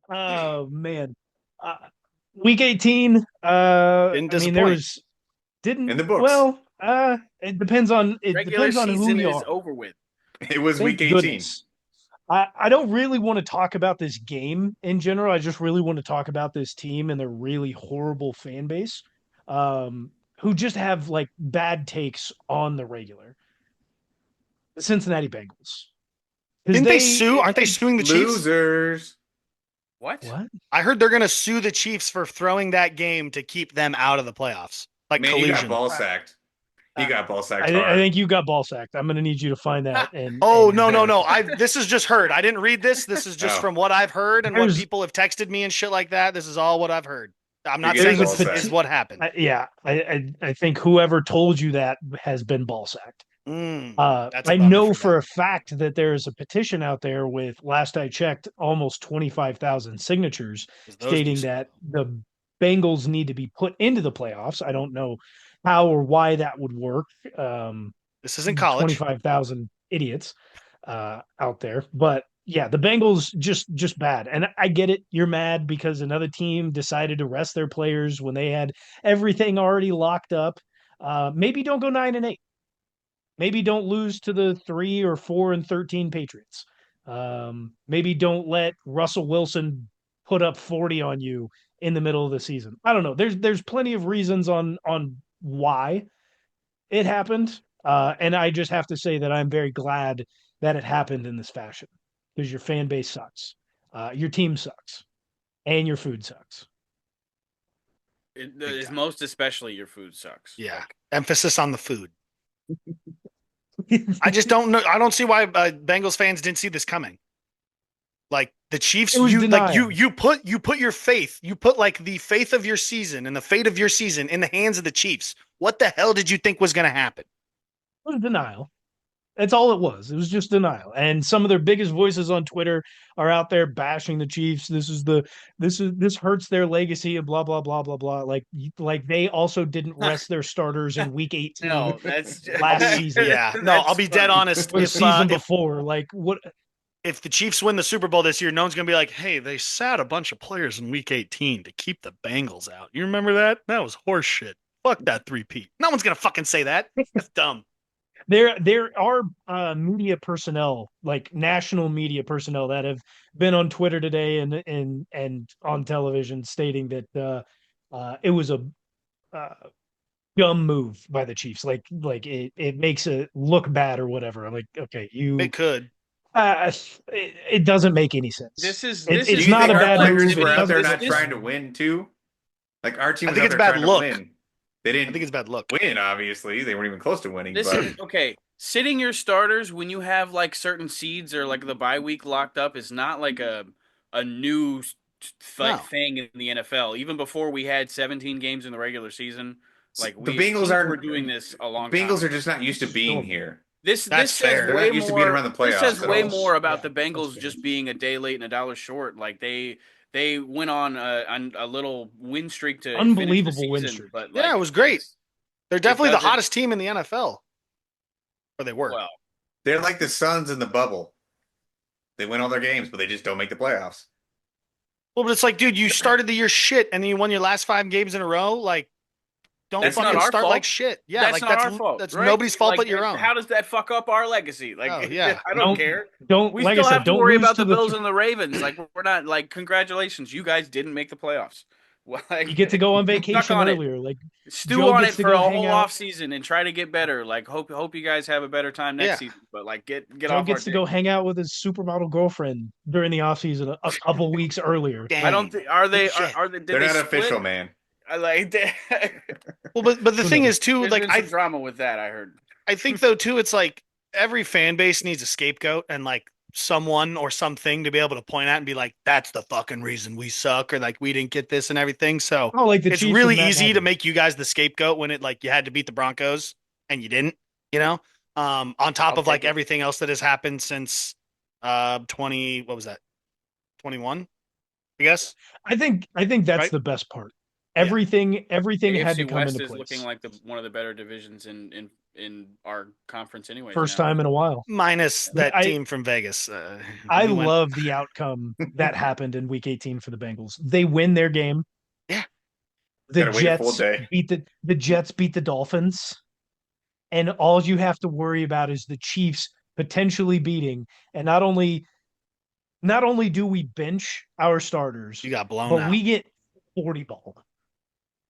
Oh man. Uh, Week 18. Didn't I mean, there disappoint. was didn't In the books. well. It depends Regular on who season you is are. over with. It was week Thank 18. goodness. I don't really want to talk about this game in general. I just really want to talk about this team and their really horrible fan base, um, who just have like bad takes on the regular. The Cincinnati Bengals. Because Didn't they sue? Aren't they suing the Chiefs? Losers. What? what? I heard they're going to sue the Chiefs for throwing that game to keep them out of the playoffs, like Man, you got collusion. ball sacked. He I, got ball sacked I hard. think you got ball sacked. I'm going to need you to find that Oh, and no, no, no. verify. I This is just heard. I didn't read this. This is just Oh, from what I've heard and what There's people have texted me and shit like that. This is all what I've heard. I'm you're not getting saying there's a ball this is sacked. what happened. yeah. I think whoever told you that has been ball sacked. That's a I bummer know for for them. a fact that there is a petition out there with, last I checked, almost 25,000 signatures 'Cause those do stating suck. that the Bengals need to be put into the playoffs. I don't know how or why that would work. Um, This isn't college. 25,000 idiots out there, but yeah, the Bengals just bad. And I get it. You're mad because another team decided to rest their players when they had everything already locked up. Maybe don't go 9-8. Maybe don't lose to the 3 or 4 and 13 Patriots. Maybe don't let Russell Wilson put up 40 on you in the middle of the season. I don't know. There's plenty of reasons on why it happened. And I just have to say that I'm very glad that it happened in this fashion because your fan base sucks. Your team sucks and your food sucks. Big It's time. most especially your food sucks. Yeah. Emphasis on the food. I just don't know. I don't see why Bengals fans didn't see this coming. Like the Chiefs, It was denial. you put your faith, you put like the faith of your season and the fate of your season in the hands of the Chiefs. What the hell did you think was going to happen? It was denial. That's all it was. It was just denial. And some of their biggest voices on Twitter are out there bashing the Chiefs. This hurts their legacy and blah blah blah blah blah. Like they also didn't rest their starters in week 18 No, that's I'll last be season yeah. No, I'll that's be dead funny. honest. or the season before. Like what If the Chiefs win the Super Bowl this year, no one's going to be like, "Hey, they sat a bunch of players in week 18 to keep the Bengals out." You remember that? That was horse shit. Fuck that three-peat. No one's going to fucking say that. That's dumb. there are media personnel, like national media personnel, that have been on Twitter today and on television stating that it was a uh, dumb move by the Chiefs. Like it makes it look bad or whatever. I'm like, okay, It could. it doesn't make any sense. This Do It's is you not think a more our bad move. players It were out activity. there doesn't. not This trying to win too? Like our team I was think out it's there bad trying to look. win. They I think didn't it's bad look. win, obviously. They weren't even close to winning, This but is okay. Sitting your starters when you have like certain seeds or like the bye week locked up is not like a new No. thing in the NFL. Even before we had 17 games in the regular season, like the we Bengals teams were aren't doing this a long time Bengals are ago. just not used to being here. This That's says They're fair. way not used to being more. around the This says playoffs at way all. more about Yeah, the that's Bengals fair. just being a day late and a dollar short. Like they went on a little win streak to finish the Unbelievable win season, streak. but Yeah, it like was great. They're it definitely the doesn't. hottest team in the NFL. Or they were. Well, They're like the Suns in the bubble. They win all their games, but they just don't make the playoffs. Well, but it's like, dude, you started the year shit and then you won your last 5 games in a row. Like, don't that's not fucking our start like fault. shit. Yeah, That's like not our fault, that's right? nobody's fault Like, but your own. how does that fuck up our legacy? Like, Oh yeah. I don't Don't care. don't We like I still said, have to don't worry lose about to the the Bills and the Ravens. Like, we're not like, congratulations, you guys didn't make the playoffs. Well, you like, get to go on stuck vacation on it. earlier. Like Stew Joe on it gets to for a go hang whole out. off season and try to get better. Like, hope you guys have a better time next Yeah. season. But like, get Joe off our gets to dick. go hang out with his supermodel girlfriend during the offseason a couple weeks earlier. I Like don't Dang. think are they Shit. are they did They're they not split? official, man. I like Well, but the who thing is knows? too, there's like been some drama with that, I heard. I think though too, it's like every fan base needs a scapegoat and like someone or something to be able to point at and be like, that's the fucking reason we suck or like we didn't get this and everything. So Oh, like the it's Chiefs with really Matt easy to Nagy. make you guys the scapegoat when it like you had to beat the Broncos and you didn't, you know? On top I'll of like take it. everything else that has happened since 20, what was that? 21, I guess. I think that's Right? the best part. Yeah. Everything had to AFC come West into is looking place. like one of the better divisions in in our conference, anyways. First Now, time in a while. Minus But that team from Vegas. I We went. love the outcome that happened in Week 18 for the Bengals. They win their game. Yeah. The Gotta wait a full Jets day. the Jets beat the Dolphins, and all you have to worry about is the Chiefs potentially beating. And not only do we bench our starters, You got blown but out. we get 40 balled.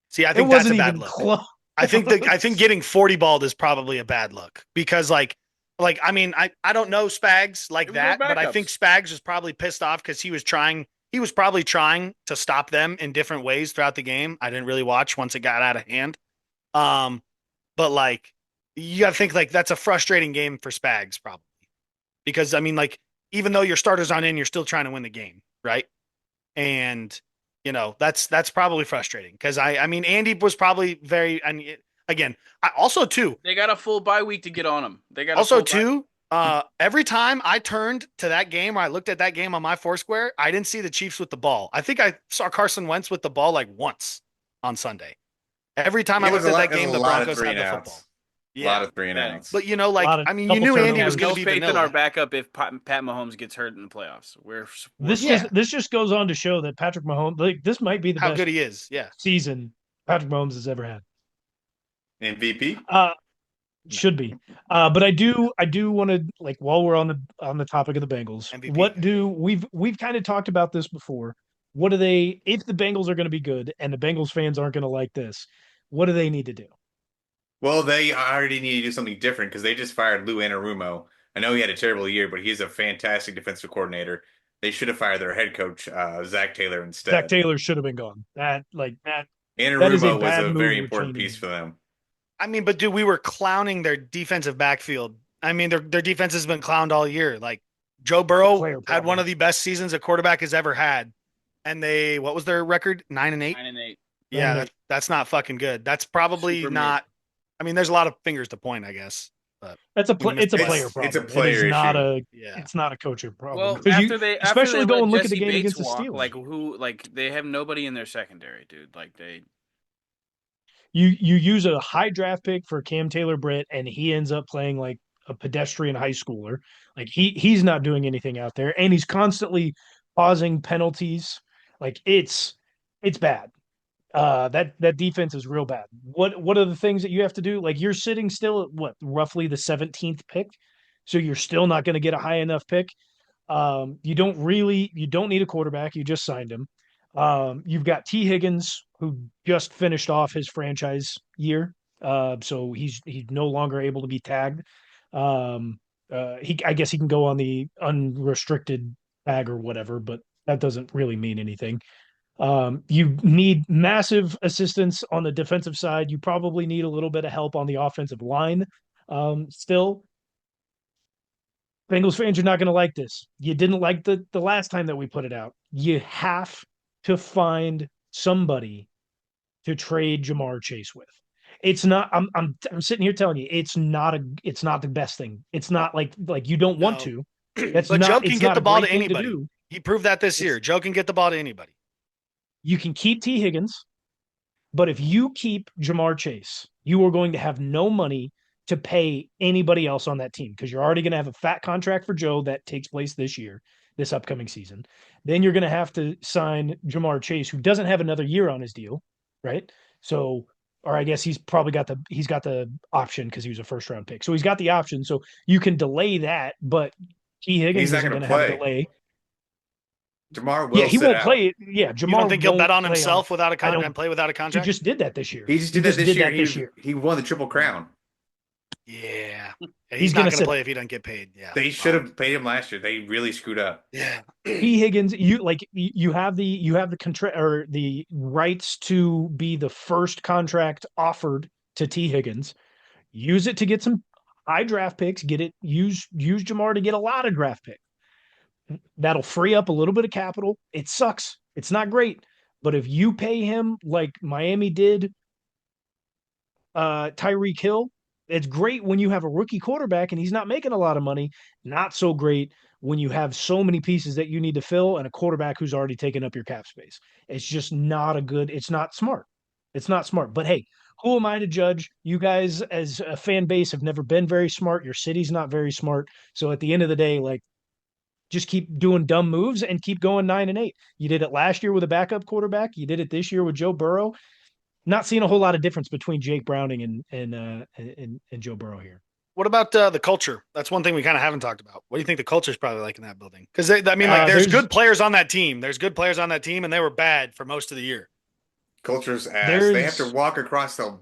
See, I It think that's a wasn't bad even look. close. I think getting 40 balled is probably a bad look because I mean I don't know Spags like it was our that, but I think backups. Spags was probably pissed off because he was probably trying to stop them in different ways throughout the game. I didn't really watch once it got out of hand. Um, but like you gotta think like that's a frustrating game for Spags probably. Because I mean, like, even though your starters aren't in, you're still trying to win the game, right? And that's probably frustrating because I mean Andy was probably very and again I also too They got a full bye week to get on them. They got a also full bye. too every time I turned to that game or I looked at that game on my Foursquare, I didn't see the Chiefs with the ball. I think I saw Carson Wentz with the ball like once on Sunday. Every time I It was looked a at lot. that It was game, a the lot of Broncos three had and the football. outs. A lot Yeah, of three and Thanks. outs. but A like lot of I mean, you couple knew Andy turnovers. was We going have to no be faith in vanilla. our backup if Pat Mahomes gets hurt in the playoffs. We're This Yeah. just goes on to show that Patrick Mahomes, like, this might be the How best good he is. Yeah. season Patrick Mahomes has ever had. MVP. Uh, No. should be. But I do want to, like, while we're on the topic of the Bengals, MVP. we've kind of talked about this before. What do they, if the Bengals are going to be good and the Bengals fans aren't going to like this, what do they need to do? Well, they already need to do something different because they just fired Lou Anarumo. I know he had a terrible year, but he's a fantastic defensive coordinator. They should have fired their head coach, Zach Taylor, Zach instead. Taylor should have been gone. That is a Anarumo was bad a move very important retaining piece him. for them. I mean, but dude, we were clowning their defensive backfield. I mean, their defense has been clowned all year. Like Joe The Burrow player had one problem. of the best seasons a quarterback has ever had, and what was their record? 9-8. 9-8. Yeah, 9-8. that's not fucking good. That's probably Super mid. not. I mean, there's a lot of fingers to point, I guess, but we missed It's a the player bus. It's a problem. It is player not issue. a Yeah, it's not a coaching problem Well, because you after they especially go let and look at the Jesse game Bates against the walk, Steelers. like they have nobody in their secondary, dude. Like they You use a high draft pick for Cam Taylor Britt, and he ends up playing like a pedestrian high schooler. Like he's not doing anything out there, and he's constantly causing penalties. Like it's bad. That defense is real bad. What are the things that you have to do? Like you're sitting still at what roughly the 17th pick, so you're still not going to get a high enough pick. You don't need a quarterback. You just signed him. You've got T. Higgins, who just finished off his franchise year. So he's no longer able to be tagged. I guess he can go on the unrestricted tag or whatever, but that doesn't really mean anything. You need massive assistance on the defensive side. You probably need a little bit of help on the offensive line. Still, Bengals fans are not going to like this. You didn't like the last time that we put it out. You have to find somebody to trade Jamar Chase with. It's not. I'm sitting here telling you, it's not the best thing. It's not like you don't want no, to. That's but Joe not. can It's get not the a ball to great thing to anybody. do. He proved that this It's year. Joe can get the ball to anybody. you can keep T Higgins, but if you keep Jamar Chase, you are going to have no money to pay anybody else on that team because you're already going to have a fat contract for Joe that takes place this year, this upcoming season. Then you're going to have to sign Jamar Chase, who doesn't have another year on his deal, right? So, or I guess he's got the option because he was a first round pick. So he's got the option. So you can delay that, but T He's Higgins not isn't going going to to have a play. delay. Jamar Yeah, will he sit won't out. play it. Yeah, You don't Jamar think he'll bet won't on play on. himself without a I con don't. and play without a He contract? just did that this year. He just did that this year. He won the Triple Crown. Yeah. He's He's not gonna going to sit play out. if he doesn't get paid. Yeah. They should have paid him last year. They really screwed up. Yeah. T. Higgins, you have the contract or the rights to be the first contract offered to T. Higgins. Use it to get some high draft picks. Use Jamar to get a lot of draft picks. That'll free up a little bit of capital. It sucks. It's not great, but if you pay him like Miami did Tyreek Hill, it's great when you have a rookie quarterback and he's not making a lot of money. Not so great when you have so many pieces that you need to fill and a quarterback who's already taken up your cap space. It's just not a good, it's not smart. It's not smart. But hey, who am I to judge? You guys, as a fan base, have never been very smart. Your city's not very smart. So at the end of the day, like, just keep doing dumb moves and keep going 9-8. You did it last year with a backup quarterback. You did it this year with Joe Burrow. Not seeing a whole lot of difference between Jake Browning and Joe Burrow here. What about the culture? That's one thing we kind of haven't talked about. What do you think the culture is probably like in that building? Because I mean, like, there's good players on that team. There's good players on that team, and they were bad for most of the year. Culture's ass. They have to There's walk across the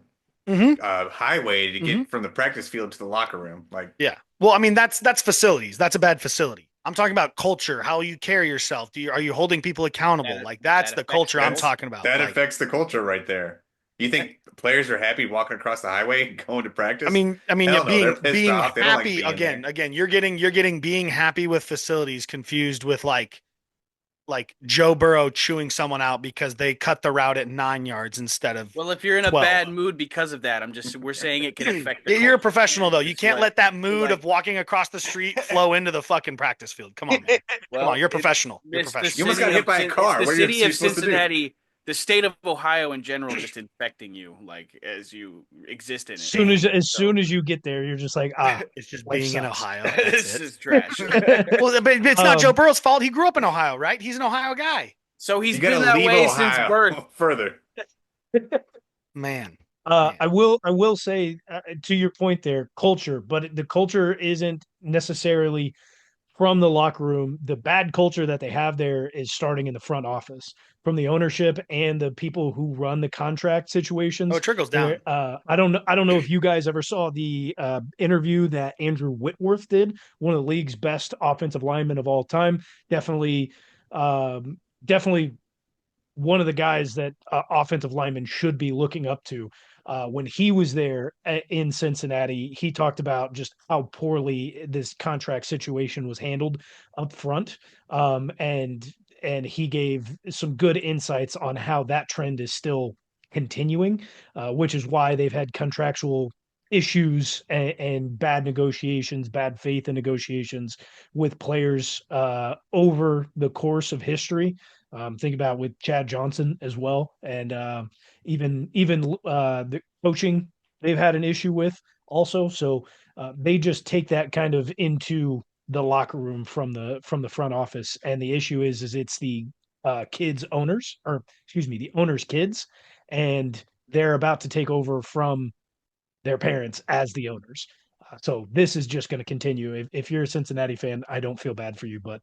Mm-hmm. highway to Mm-hmm. get from the practice field to the locker room. Like, Yeah. Well, I mean, that's facilities. That's a bad facility. I'm talking about culture, how you carry yourself. Are you holding people accountable? Like, that's that the affects culture I'm that's talking about. that Like, affects the culture right there. You think players are happy walking across the highway going to I practice? mean, I mean, yeah, Hell no, they're being pissed being off. They don't like happy being again. there. Again, you're getting being happy with facilities confused with like Joe Burrow chewing someone out because they cut the route at 9 yards instead of Well, if you're in a 12. bad mood because of that, we're saying it can affect the You're a culture. professional though. You It's can't like let that mood like of walking across the street flow into the fucking practice field. Come on, man. Come on, well, you're professional. You're it's the You professional. almost got city hit of by a It's car. the What are city you of supposed to do? Cincinnati, the state of Ohio in general, just infecting you like as you exist in it. as So soon as you get there, you're just like, It's just life being in sucks. Ohio. That's this it. is trash. Well, but it's not Joe um, Burrow's fault. He grew up in Ohio, right? He's an Ohio guy. So he's You got been to that leave way since birth. Ohio further. Man, Uh, man. I will say to your point there, culture, but the culture isn't necessarily from the locker room. The bad culture that they have there is starting in the front office, from the ownership and the people who run the contract Oh, situations. it trickles There, down. I don't know if you guys ever saw the interview that Andrew Whitworth did, one of the league's best offensive linemen of all time. Definitely, definitely one of the guys that offensive linemen should be looking up to. When he was there in Cincinnati, he talked about just how poorly this contract situation was handled up front, and he gave some good insights on how that trend is still continuing, which is why they've had contractual issues and bad negotiations, bad faith in negotiations with players over the course of history. Think about with Chad Johnson as well, and even the coaching they've had an issue with also. So they just take that kind of into the locker room from the front office, and the issue is it's the kids owners, or excuse me, the owners' kids, and they're about to take over from their parents as the owners. So this is just going to continue. If you're a Cincinnati fan, I don't feel bad for you, but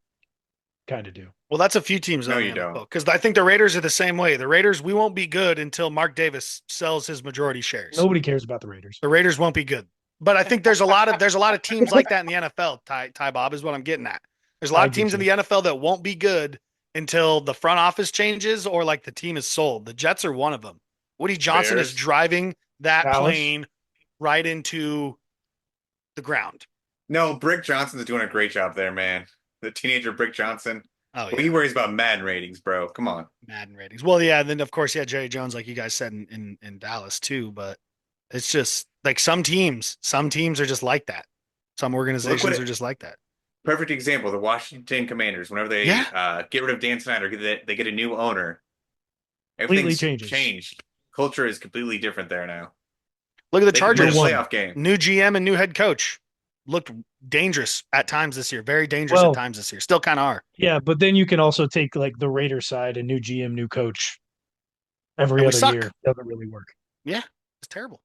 kind of do. Well, that's a few teams No, though in you the NFL don't. because I think the Raiders are the same way. The Raiders, we won't be good until Mark Davis sells his majority shares. Nobody cares about the Raiders. The Raiders won't be good. But I think there's a lot of teams like that in the NFL. Ty Bob is what I'm getting at. There's a lot I of get teams in you. the NFL that won't be good until the front office changes or like the team is sold. The Jets are one of them. Woody Johnson is Bears. driving that Dallas. plane right into the ground. No, Brick Johnson's doing a great job there, man. The teenager Brick Johnson. Oh Well, he yeah, worries about Madden ratings, bro. Come on. Madden ratings. Well, yeah, and then of course, yeah, Jerry Jones, like you guys said in Dallas too. But it's just like some teams are just like that. Some Look what organizations are it, just like that. perfect example. The Washington Commanders. Whenever they Yeah, get rid of Dan Snyder, they get a new owner. Completely Everything's changes. changed. Culture is completely different there now. look at the They could win a Year Chargers. one. playoff game. New GM and new head coach looked dangerous at times this year. Very dangerous at Well, times this year. Still kind of are. yeah, but then you can also take like the Raider side, a new GM, new coach every And we other suck. year. Doesn't really work. Yeah, it's terrible.